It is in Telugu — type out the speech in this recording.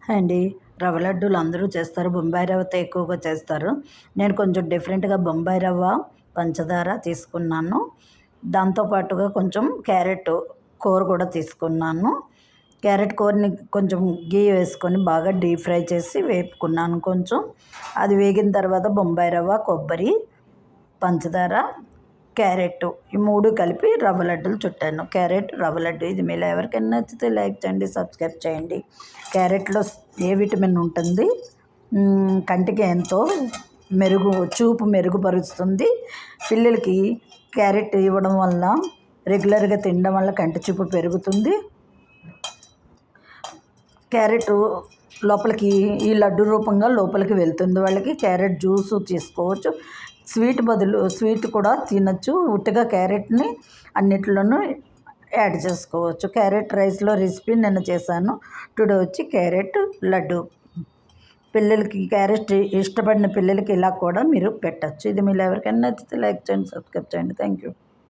అండి, రవ్వ లడ్డూలు అందరూ చేస్తారు. బొంబాయి రవ్వతో ఎక్కువగా చేస్తారు. నేను కొంచెం డిఫరెంట్గా బొంబాయి రవ్వ, పంచదార తీసుకున్నాను. దాంతో పాటుగా కొంచెం క్యారెట్ కూర కూడా తీసుకున్నాను. క్యారెట్ కూరని కొంచెం గీ వేసుకొని బాగా డీప్ ఫ్రై చేసి వేపుకున్నాను. కొంచెం అది వేగిన తర్వాత బొంబాయి రవ్వ, కొబ్బరి, పంచదార, క్యారెట్ ఈ 3 కలిపి రవ్వ లడ్డూలు చుట్టాను. క్యారెట్ రవ్వ లడ్డు ఇది మీలో ఎవరికైనా నచ్చితే లైక్ చేయండి, సబ్స్క్రైబ్ చేయండి. క్యారెట్లో ఏ విటమిన్ ఉంటుంది, కంటికి ఎంతో చూపు మెరుగుపరుస్తుంది. పిల్లలకి క్యారెట్ ఇవ్వడం వల్ల, రెగ్యులర్గా తినడం వల్ల కంటి చూపు పెరుగుతుంది. క్యారెట్ లోపలికి ఈ లడ్డు రూపంగా లోపలికి వెళ్తుంది. వాళ్ళకి క్యారెట్ జ్యూసు తీసుకోవచ్చు. స్వీట్ కూడా తినచ్చు. ఉట్టిగా క్యారెట్ని అన్నిట్లోనూ యాడ్ చేసుకోవచ్చు. క్యారెట్ రైస్లో రెసిపీ నేను చేశాను. టుడే వచ్చి క్యారెట్ లడ్డు. పిల్లలకి క్యారెట్ ఇష్టపడిన పిల్లలకి ఇలా కూడా మీరు పెట్టచ్చు. ఇది మీరు ఎవరికైనా నచ్చితే లైక్ చేయండి, సబ్స్క్రైబ్ చేయండి. Thank you.